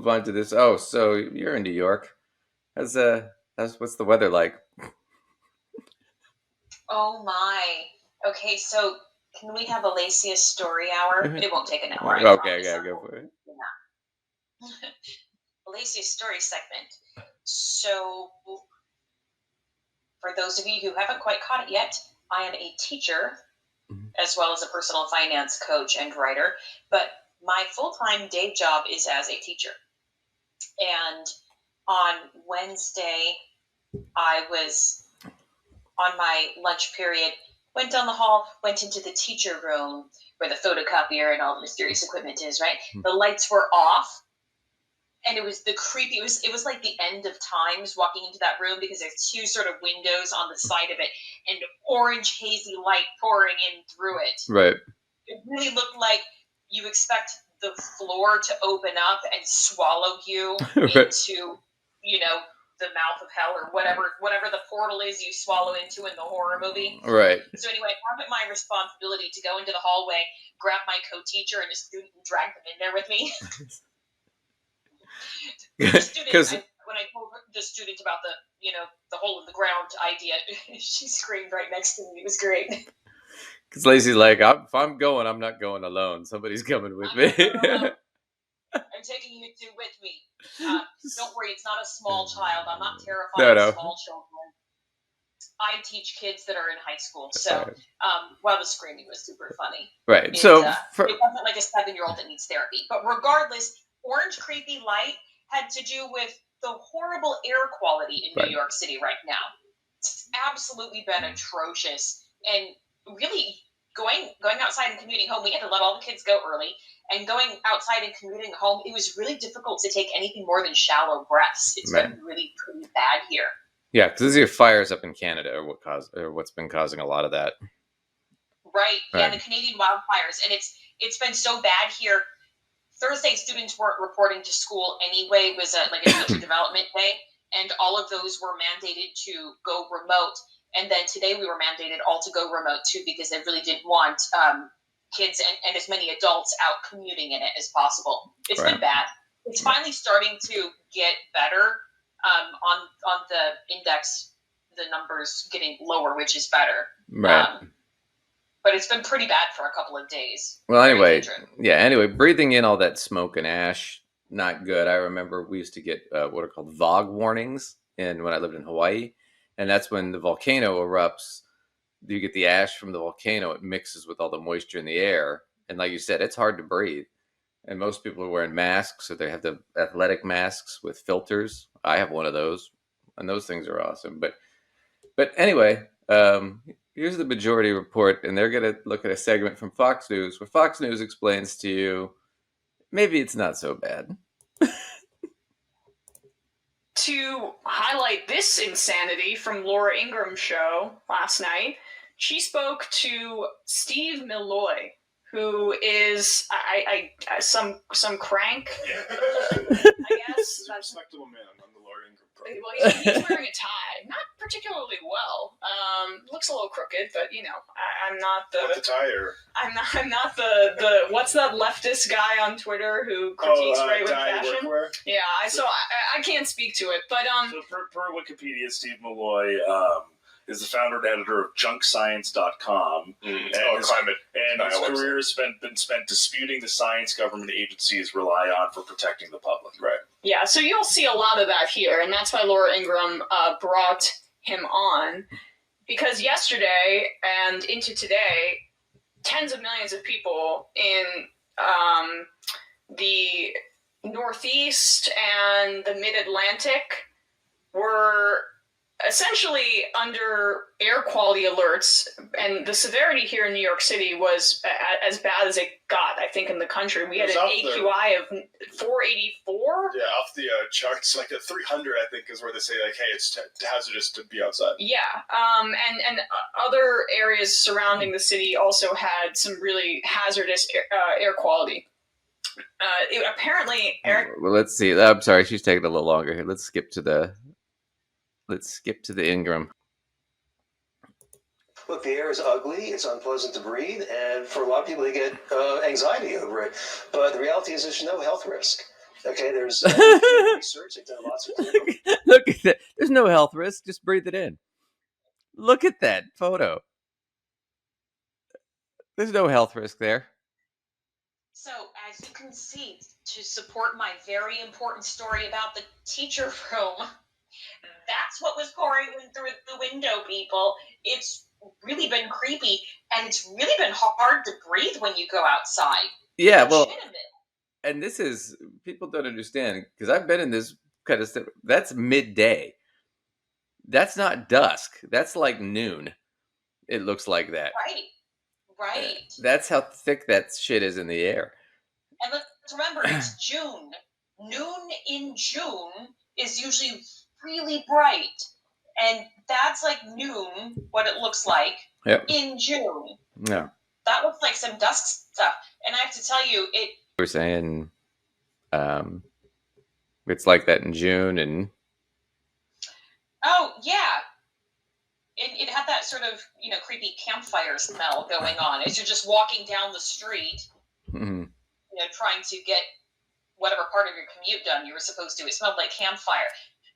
move on to this. Oh, so you're in New York. What's the weather like? Oh my. Okay, so can we have a Lacia's story hour? It won't take an hour. I Okay, promise. go for it. Yeah. Lacia's story segment. So, for those of you who haven't quite caught it yet, I am a teacher as well as a personal finance coach and writer, but my full-time day job is as a teacher. And on Wednesday, I was on my lunch period, went down the hall, went into the teacher room where the photocopier and all the mysterious equipment is, right? The lights were off. And it was it was like the end of times walking into that room because there's two sort of windows on the side of it and orange hazy light pouring in through it. Right. It really looked like you expect the floor to open up and swallow you Right. into, the mouth of hell or whatever the portal is you swallow into in the horror movie. Right. So anyway, I found it my responsibility to go into the hallway, grab my co-teacher and a student and drag them in there with me. Because when I told the student about the hole in the ground idea, she screamed right next to me. It was great. Because Lacey's like, if I'm going, I'm not going alone. Somebody's coming with me. I'm taking you two with me. Don't worry, it's not a small child. I'm not terrified of small children. I teach kids that are in high school, so while the screaming was super funny. Right. It wasn't like a 7-year-old that needs therapy. But regardless, orange creepy light had to do with the horrible air quality in New York City right now. It's absolutely been atrocious. And really going outside and commuting home, we had to let all the kids go early. And going outside and commuting home, it was really difficult to take anything more than shallow breaths. It's been really pretty bad here. Yeah, because these are fires up in Canada, or what's been causing a lot of that. Right. Yeah, the Canadian wildfires, and it's been so bad here. Thursday, students weren't reporting to school anyway. It was a teacher development day, and all of those were mandated to go remote. And then today we were mandated all to go remote too, because they really did want kids and as many adults out commuting in it as possible. It's been bad. It's finally starting to get better. On the index, the numbers getting lower, which is better. Right. But it's been pretty bad for a couple of days. Well, anyway, breathing in all that smoke and ash, not good. I remember we used to get what are called fog warnings when I lived in Hawaii. And that's when the volcano erupts. You get the ash from the volcano. It mixes with all the moisture in the air. And like you said, it's hard to breathe. And most people are wearing masks, so they have the athletic masks with filters. I have one of those, and those things are awesome. But anyway, here's the majority report, and they're going to look at a segment from Fox News, where Fox News explains to you, maybe it's not so bad. To highlight this insanity from Laura Ingram's show last night, she spoke to Steve Milloy, who is some crank, I guess. He's a respectable man on the Laura Ingram program. Well, he's wearing a tie, not particularly well. Looks a little crooked, but I'm not the. Not the tie, or I'm not the what's that leftist guy on Twitter who critiques right-wing fashion? Workwear? Yeah, I can't speak to it, but So per Wikipedia, Steve Milloy is the founder and editor of JunkScience.com, and his career has been spent disputing the science government agencies rely on for protecting the public. Right. Yeah, so you'll see a lot of that here, and that's why Laura Ingram brought him on, because yesterday and into today, tens of millions of people in the Northeast and the Mid-Atlantic were essentially under air quality alerts, and the severity here in New York City was as bad as it got, I think, in the country. We had an AQI of 484. Yeah, off the charts, like a 300, I think, is where they say, like, hey, it's hazardous to be outside. Yeah, and other areas surrounding the city also had some really hazardous air quality. Apparently, Well, let's see. I'm sorry, she's taking a little longer here. Let's skip to the Ingram. Look, the air is ugly, it's unpleasant to breathe, and for a lot of people, they get anxiety over it. But the reality is there's no health risk. Okay, there's research. They've done lots of Look at that. There's no health risk. Just breathe it in. Look at that photo. There's no health risk there. So, as you can see, to support my very important story about the teacher room, that's what was pouring in through the window, people. It's really been creepy, and it's really been hard to breathe when you go outside. Yeah, well, and this is, people don't understand, because I've been in this kind of stuff. That's midday. That's not dusk. That's like noon. It looks like that. Right. That's how thick that shit is in the air. And let's remember, it's June. Noon in June is usually really bright. And that's like noon, what it looks like in June. Yeah. That looks like some dusk stuff. And I have to tell you, we're saying it's like that in June and... Oh, yeah. It had that sort of, creepy campfire smell going on as you're just walking down the street, trying to get whatever part of your commute done you were supposed to. It smelled like campfire.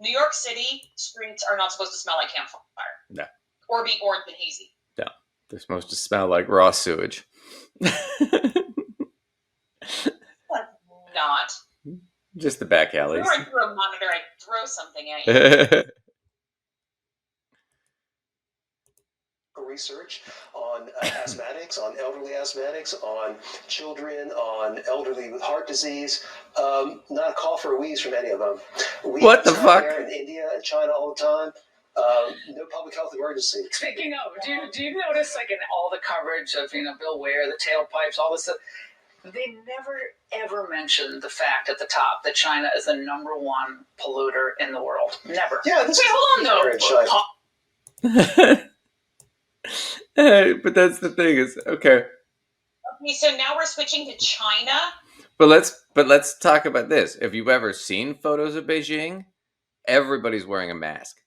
New York City streets are not supposed to smell like campfire. No. Or be orange and hazy. No. They're supposed to smell like raw sewage. Not. Just the back alleys. If you were through a monitor, I'd throw something at you. Research on asthmatics, on elderly asthmatics, on children, on elderly with heart disease. Not a call for a wheeze from any of them. What the fuck? In India and China all the time. No public health emergency. Speaking of, do you notice, like, in all the coverage of, Bill Ware, the tailpipes, all this stuff, they never, ever mention the fact at the top that China is the #1 polluter in the world. Never. Yeah, this hold on, though. But that's the thing is, okay, so now we're switching to China. But let's talk about this. Have you ever seen photos of Beijing? Everybody's wearing a mask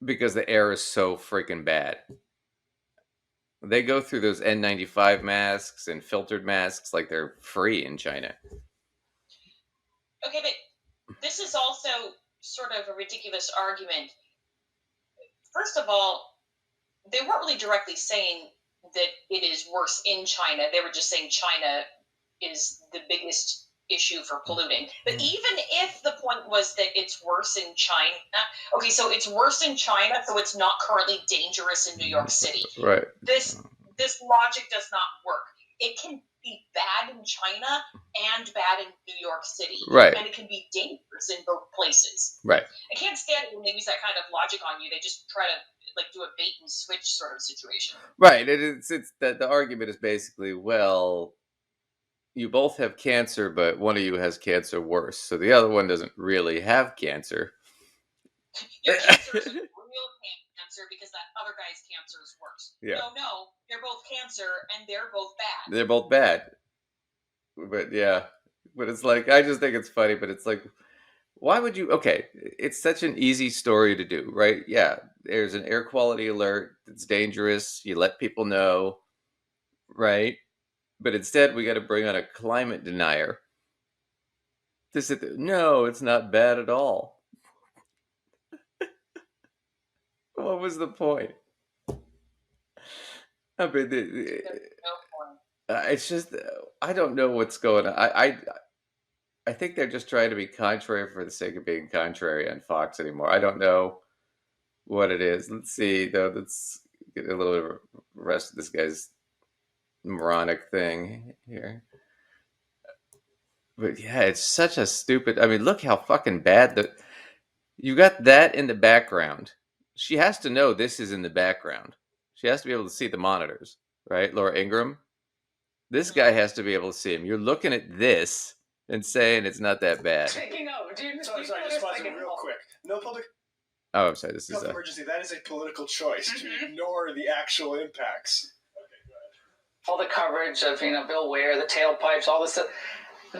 because the air is so freaking bad. They go through those N95 masks and filtered masks like they're free in China. Okay, but this is also sort of a ridiculous argument. First of all, they weren't really directly saying that it is worse in China. They were just saying China is the biggest issue for polluting. But even if the point was that it's worse in China, okay, so it's worse in China, so it's not currently dangerous in New York City. Right. This logic does not work. It can be bad in China and bad in New York City. Right. And it can be dangerous in both places. Right. I can't stand it when they use that kind of logic on you. They just try to do a bait and switch sort of situation. Right. It's that the argument is basically, well, you both have cancer, but one of you has cancer worse. So the other one doesn't really have cancer. Your cancer is a real cancer because that other guy's cancer is worse. Yeah. No, they're both cancer and they're both bad. They're both bad. But yeah. But it's like, I just think it's funny, but it's like, why would you? Okay, it's such an easy story to do, right? Yeah, there's an air quality alert. It's dangerous. You let people know, right? But instead, we got to bring on a climate denier to sit there. No, it's not bad at all. What was the point? I mean, it's just, I don't know what's going on. I think they're just trying to be contrary for the sake of being contrary on Fox anymore. I don't know what it is. Let's see, though. Let's get a little bit of the rest of this guy's moronic thing here. But yeah, it's such a stupid... I mean, look how fucking bad that... You got that in the background. She has to know this is in the background. She has to be able to see the monitors, right? Laura Ingraham? This guy has to be able to see him. You're looking at this and saying it's not that bad. Speaking of, sorry, just pausing real quick. No public Oh, I'm sorry. This is health emergency. That is a political choice to ignore the actual impacts. Okay, go ahead. All the coverage of Bill Ware, the tailpipes, all this stuff.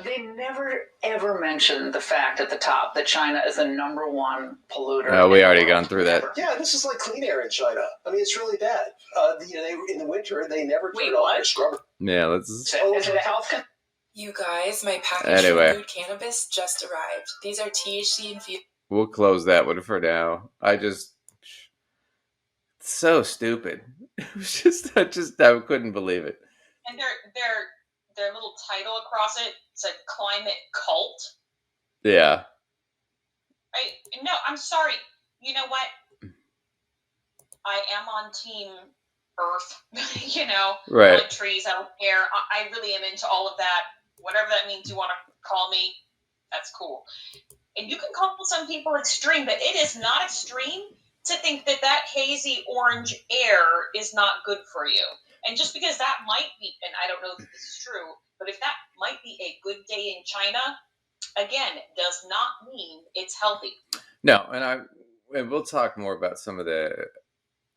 They never ever mention the fact at the top that China is the #1 polluter. Oh, we already gone through that. Yeah, this is like clean air in China. I mean, it's really bad. They in the winter they never turn Wait, on what? their scrubber. Yeah, let's. Is it a health? You guys, my package Anyway. from Mood Cannabis just arrived. These are THC infused. We'll close that one for now. So stupid. It was I couldn't believe it. And their little title across it said "Climate Cult." Yeah. No, I'm sorry. You know what? I am on Team Earth. Right. I like trees. I don't care. I really am into all of that. Whatever that means you want to call me, that's cool. And you can call some people extreme, but it is not extreme to think that hazy orange air is not good for you. And just because that might be, and I don't know if this is true, but if that might be a good day in China, again, does not mean it's healthy. No, and we'll talk more about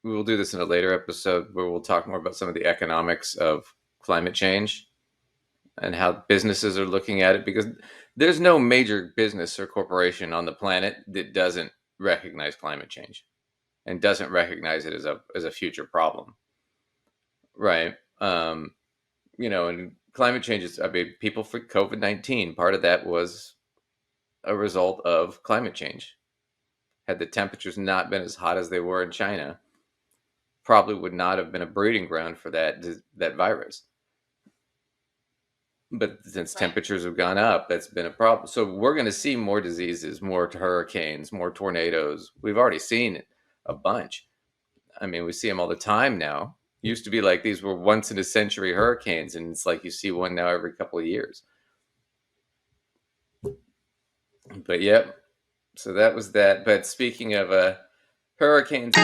we'll do this in a later episode where we'll talk more about some of the economics of climate change and how businesses are looking at it, because there's no major business or corporation on the planet that doesn't recognize climate change and doesn't recognize it as a future problem. Right. And climate change is, people for COVID-19, part of that was a result of climate change. Had the temperatures not been as hot as they were in China, probably would not have been a breeding ground for that virus. But since temperatures have gone up, that's been a problem. So we're going to see more diseases, more hurricanes, more tornadoes. We've already seen a bunch. I mean, we see them all the time now. Used to be like these were once in a century hurricanes, and it's like you see one now every couple of years. But yep. So that was that. But speaking of hurricanes.